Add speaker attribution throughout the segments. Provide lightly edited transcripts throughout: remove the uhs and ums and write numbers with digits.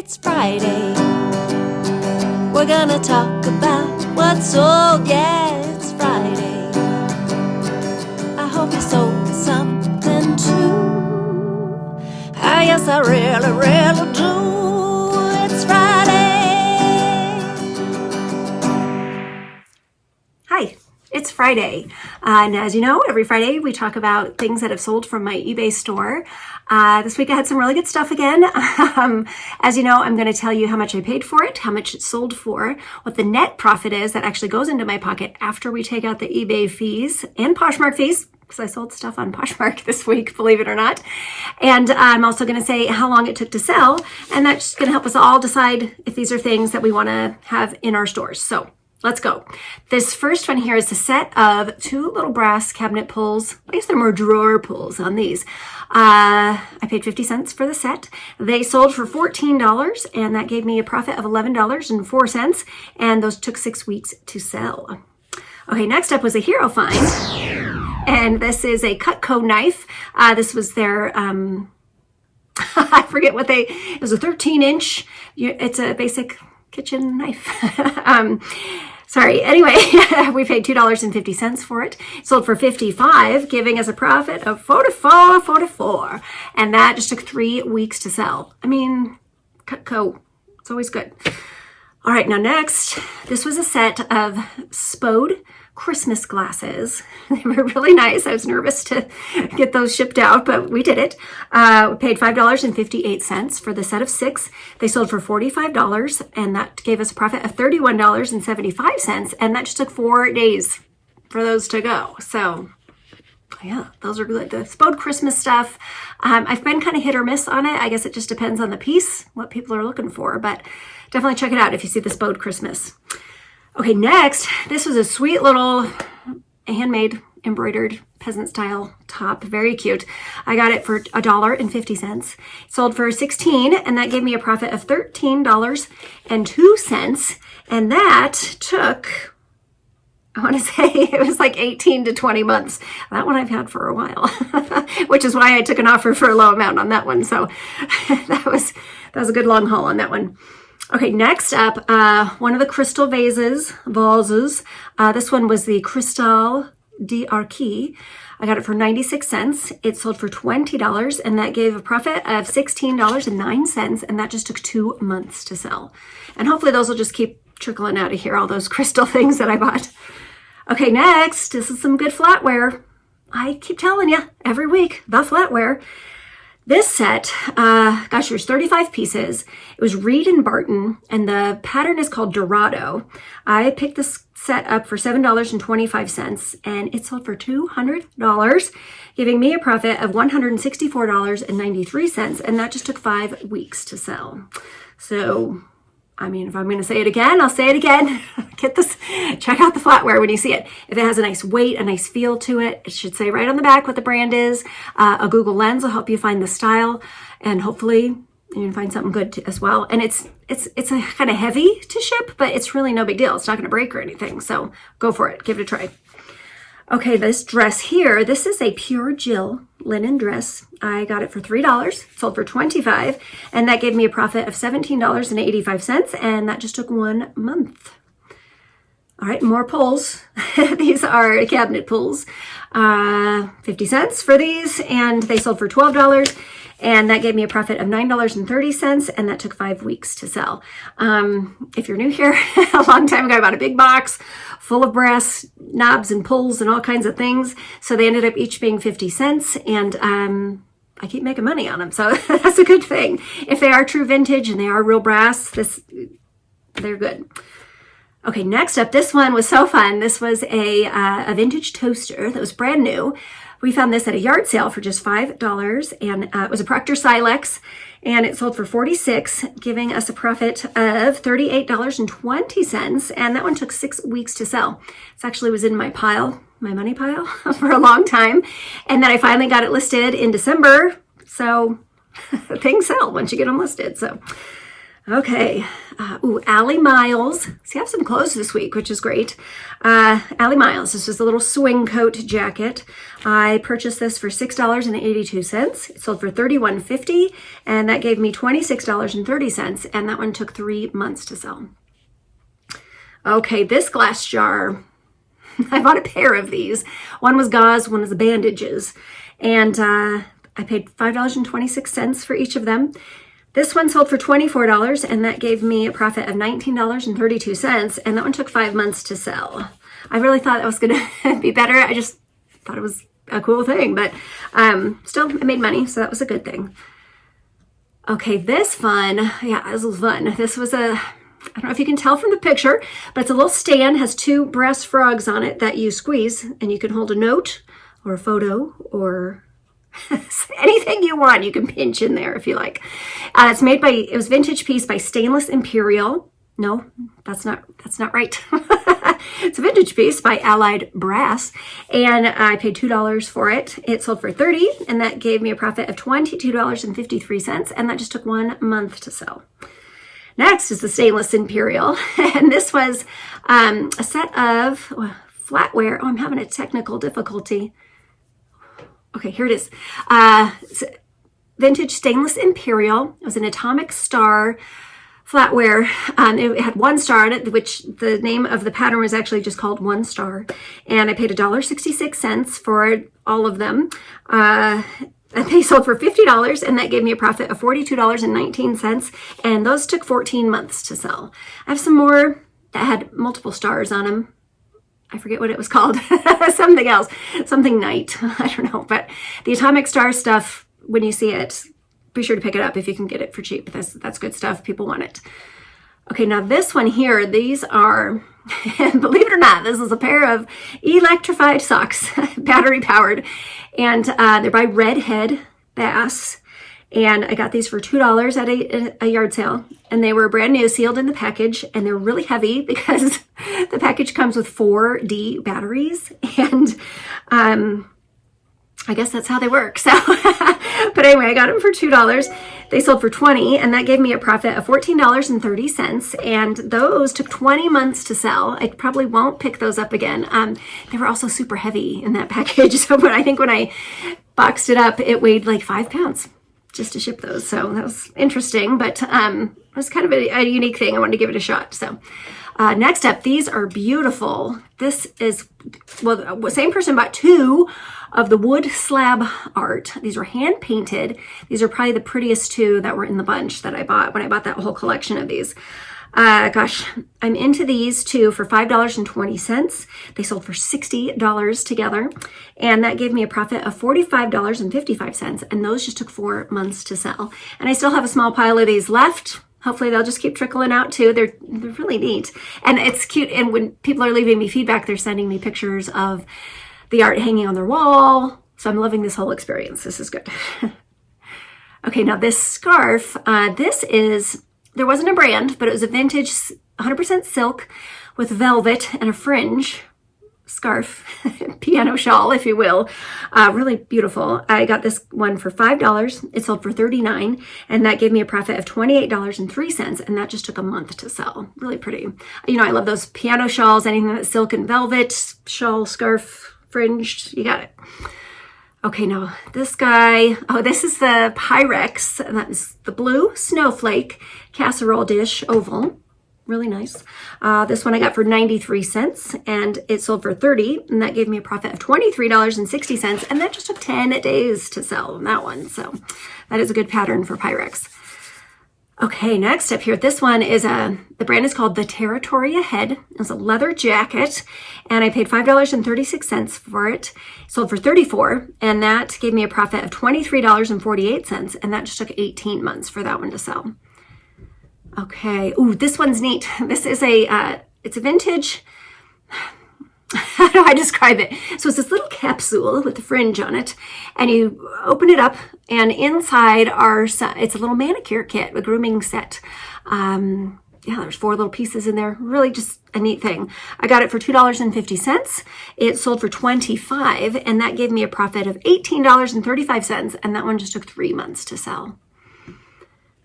Speaker 1: It's Friday. We're gonna talk about what's sold. Yeah, it's Friday. I hope you sold something too. Yes, I really, really do. It's Friday. Hi, it's Friday. And as you know, every Friday we talk about things that have sold from my eBay store. This week I had some really good stuff again. As you know, I'm going to tell you how much I paid for it, how much it sold for, what the net profit is that actually goes into my pocket after we take out the eBay fees and Poshmark fees, because I sold stuff on Poshmark this week, believe it or not. And I'm also going to say how long it took to sell, and that's going to help us all decide if these are things that we want to have in our stores. So let's go. This first one here is a set of two little brass cabinet pulls. I guess they're more drawer pulls on these. I paid 50 cents for the set. They sold for $14, and that gave me a profit of $11.04, and those took 6 weeks to sell. Okay, next up was a hero find, and this is a Cutco knife. This was their, I forget what it was a 13-inch. It's a basic kitchen knife. Anyway, we paid $2.50 for it. It sold for $55, giving us a profit of $44. And that just took 3 weeks to sell. I mean, Cutco, it's always good. All right, now next, this was a set of Spode Christmas glasses. They were really nice. I was nervous to get those shipped out, but we did it. We paid $5.58 for the set of 6. They sold for $45, and that gave us a profit of $31.75, and that just took 4 days for those to go. So yeah, those are good. The Spode Christmas stuff, I've been kind of hit or miss on it. I guess it just depends on the piece, what people are looking for, but definitely check it out if you see the Spode Christmas. Okay, next, this was a sweet little handmade embroidered peasant style top. Very cute. I got it for $1.50. It sold for $16, and that gave me a profit of $13.02. And that took, I want to say it was like 18 to 20 months. That one I've had for a while, which is why I took an offer for a low amount on that one. So that was a good long haul on that one. Okay, next up, one of the crystal vases. This one was the Cristal d'Archi. I got it for 96 cents. It sold for $20, and that gave a profit of $16.09, and that just took 2 months to sell. And hopefully those will just keep trickling out of here, all those crystal things that I bought. Okay, next, this is some good flatware. I keep telling you every week, the flatware. This set, there's 35 pieces. It was Reed and Barton, and the pattern is called Dorado. I picked this set up for $7.25, and it sold for $200, giving me a profit of $164.93, and that just took 5 weeks to sell. So, I mean, if I'm going to say it again, I'll say it again. Get this, check out the flatware when you see it. If it has a nice weight, a nice feel to it, it should say right on the back what the brand is. A Google Lens will help you find the style, and hopefully you can find something good as well. And it's a kind of heavy to ship, but it's really no big deal. It's not going to break or anything. So go for it. Give it a try. Okay, this dress here, this is a pure Jill linen dress. I got it for $3, sold for $25, and that gave me a profit of $17.85, and that just took 1 month. All right, more pulls. These are cabinet pulls. 50 cents for these, and they sold for $12, and that gave me a profit of $9.30, and that took 5 weeks to sell. If you're new here, a long time ago, I bought a big box full of brass knobs and pulls and all kinds of things. So they ended up each being 50 cents, and I keep making money on them. So that's a good thing. If they are true vintage and they are real brass, they're good. Okay, next up, this one was so fun. This was a vintage toaster that was brand new. We found this at a yard sale for just $5, and it was a Proctor Silex, and it sold for $46, giving us a profit of $38.20, and that one took 6 weeks to sell. It actually was in my money pile for a long time, and then I finally got it listed in December, so things sell once you get them listed. So, Okay. Allie Miles. See, I have some clothes this week, which is great. Allie Miles. This was a little swing coat jacket. I purchased this for $6.82. It sold for $31.50, and that gave me $26.30, and that one took 3 months to sell. Okay, this glass jar. I bought a pair of these. One was gauze, one was the bandages, and I paid $5.26 for each of them. This one sold for $24, and that gave me a profit of $19.32, and that one took 5 months to sell. I really thought that was going to be better. I just thought it was a cool thing, but still, I made money, so that was a good thing. Okay, this was fun. This was I don't know if you can tell from the picture, but it's a little stand, has 2 brass frogs on it that you squeeze, and you can hold a note or a photo or anything you want. You can pinch in there if you like. It was vintage piece by Stainless Imperial. No, that's not right. It's a vintage piece by Allied Brass, and I paid $2 for it. It sold for $30, and that gave me a profit of $22.53, and that just took 1 month to sell. Next is the Stainless Imperial, and this was a set of flatware. Oh, I'm having a technical difficulty. Okay, here it is. It's vintage Stainless Imperial. It was an atomic star flatware. It had 1 star on it, which the name of the pattern was actually just called 1 Star. And I paid $1.66 for all of them. They sold for $50, and that gave me a profit of $42.19, and those took 14 months to sell. I have some more that had multiple stars on them. I forget what it was called. Something else. Something night. I don't know. But the atomic star stuff, when you see it, be sure to pick it up if you can get it for cheap. That's good stuff. People want it. Okay, now this one here, these are, believe it or not, this is a pair of electrified socks, battery powered, and they're by Redhead Bass, and I got these for $2 at a yard sale, and they were brand new, sealed in the package, and they're really heavy because the package comes with 4D batteries, and I guess that's how they work. So, but anyway, I got them for $2. They sold for $20, and that gave me a profit of $14.30. And those took 20 months to sell. I probably won't pick those up again. They were also super heavy in that package. So, but I think when I boxed it up, it weighed like 5 pounds just to ship those. So that was interesting, but it was kind of a unique thing. I wanted to give it a shot. So. Next up, these are beautiful. This is, well, the same person bought 2 of the wood slab art. These were hand painted. These are probably the prettiest 2 that were in the bunch that I bought when I bought that whole collection of these. Gosh, I'm into these 2 for $5.20. They sold for $60 together, and that gave me a profit of $45.55, and those just took 4 months to sell. And I still have a small pile of these left. Hopefully they'll just keep trickling out too. They're really neat. And it's cute. And when people are leaving me feedback, they're sending me pictures of the art hanging on their wall. So I'm loving this whole experience. This is good. Okay, now this scarf, there wasn't a brand, but it was a vintage 100% silk with velvet and a fringe scarf, piano shawl, if you will. Really beautiful. I got this one for $5. It sold for $39, and that gave me a profit of $28.03, and that just took a month to sell. Really pretty. You know, I love those piano shawls, anything that's silk and velvet, shawl, scarf, fringed, you got it. Okay, now this guy, this is the Pyrex, and that's the blue snowflake casserole dish oval. Really nice. This one I got for 93 cents, and it sold for $30, and that gave me a profit of $23.60, and that just took 10 days to sell that one. So that is a good pattern for Pyrex. Okay, next up here, this one is the brand is called the Territory Ahead. It's a leather jacket, and I paid $5.36 for it. It sold for $34, and that gave me a profit of $23.48, and that just took 18 months for that one to sell. Okay. Ooh, this one's neat. This is it's a vintage, how do I describe it? So it's this little capsule with a fringe on it, and you open it up, and inside it's a little manicure kit, a grooming set. There's 4 little pieces in there. Really just a neat thing. I got it for $2.50. It sold for $25, and that gave me a profit of $18.35, and that one just took 3 months to sell.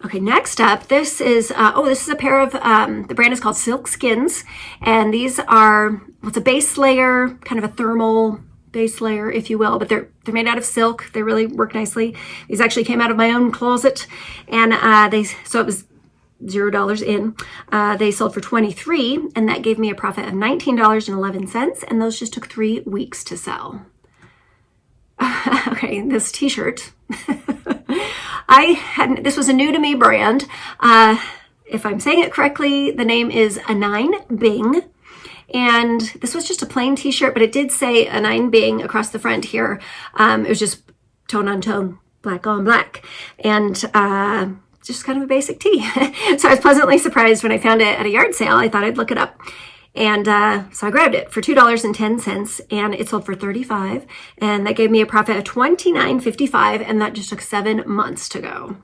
Speaker 1: Okay, next up, this is a pair of, the brand is called Silk Skins, and these are, it's a base layer, kind of a thermal base layer, if you will, but they're made out of silk. They really work nicely. These actually came out of my own closet, and so it was $0 in. They sold for $23, and that gave me a profit of $19.11, and those just took 3 weeks to sell. Okay, this t-shirt. This was a new to me brand. If I'm saying it correctly, the name is A9 Bing. And this was just a plain t-shirt, but it did say A9 Bing across the front here. It was just tone on tone, black on black. And just kind of a basic tee. So I was pleasantly surprised when I found it at a yard sale. I thought I'd look it up. And so I grabbed it for $2.10, and it sold for $35, and that gave me a profit of $29.55, and that just took 7 months to go.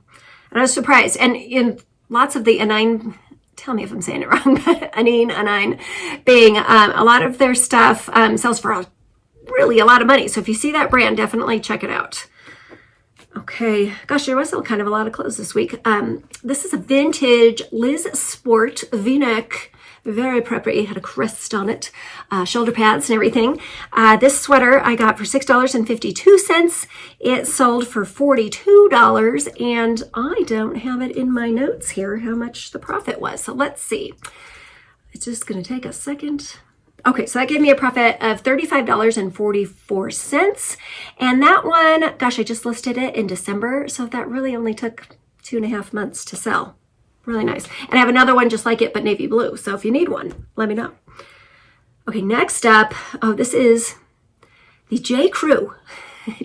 Speaker 1: And I was surprised. And in lots of the A9, tell me if I'm saying it wrong, but A9 Bing, a lot of their stuff sells for really a lot of money. So if you see that brand, definitely check it out. Okay, gosh, there was kind of a lot of clothes this week. This is a vintage Liz Sport V-neck. Very preppy, had a crest on it, shoulder pads and everything. This sweater I got for $6.52. It sold for $42, and I don't have it in my notes here how much the profit was. So let's see. It's just going to take a second. Okay, so that gave me a profit of $35.44. And that one, gosh, I just listed it in December, so that really only took 2.5 months to sell. Really nice. And I have another one just like it, but navy blue. So if you need one, let me know. Okay, next up, this is the J. Crew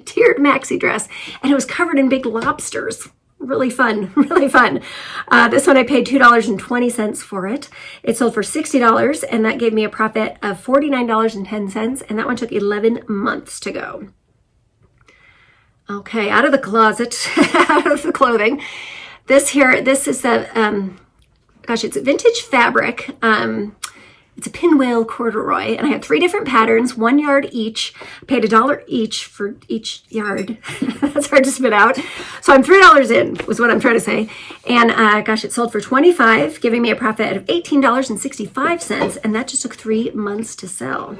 Speaker 1: tiered maxi dress, and it was covered in big lobsters. Really fun, really fun. This one I paid $2.20 for it. It sold for $60, and that gave me a profit of $49.10, and that one took 11 months to go. Okay, out of the closet, out of the clothing. This is a, it's a vintage fabric. It's a pinwheel corduroy, and I had 3 different patterns, 1 yard each. I paid $1 each for each yard. That's hard to spit out. So I'm $3 in, was what I'm trying to say. And it sold for $25, giving me a profit of $18.65, and that just took 3 months to sell.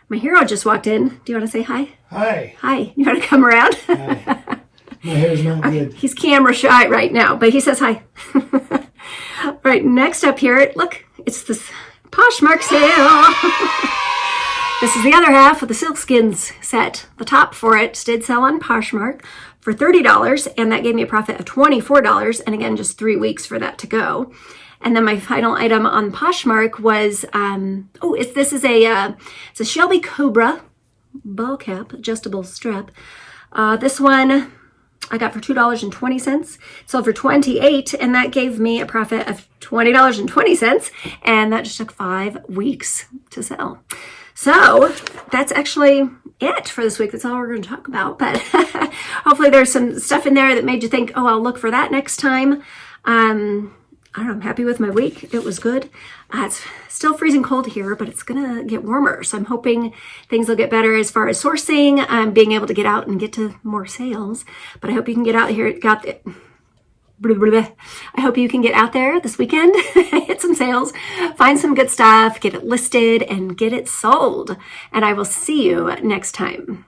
Speaker 1: My hero just walked in. Do you want to say hi?
Speaker 2: Hi.
Speaker 1: Hi. You want to come around?
Speaker 2: Hi. My hair's not good.
Speaker 1: He's camera shy right now, but he says hi. All right, next up here, look, it's this Poshmark sale. This is the other half of the Silk Skins set. The top for it did sell on Poshmark for $30, and that gave me a profit of $24, and again, just 3 weeks for that to go. And then my final item on Poshmark was, it's a Shelby Cobra ball cap, adjustable strap. This one I got for $2.20, sold for $28, and that gave me a profit of $20.20, and that just took 5 weeks to sell. So that's actually it for this week. That's all we're going to talk about, but hopefully there's some stuff in there that made you think, oh, I'll look for that next time. I don't know, I'm happy with my week. It was good. It's still freezing cold here, but it's going to get warmer. So I'm hoping things will get better as far as sourcing, being able to get out and get to more sales. But I hope you can get out here. I hope you can get out there this weekend, hit some sales, find some good stuff, get it listed, and get it sold. And I will see you next time.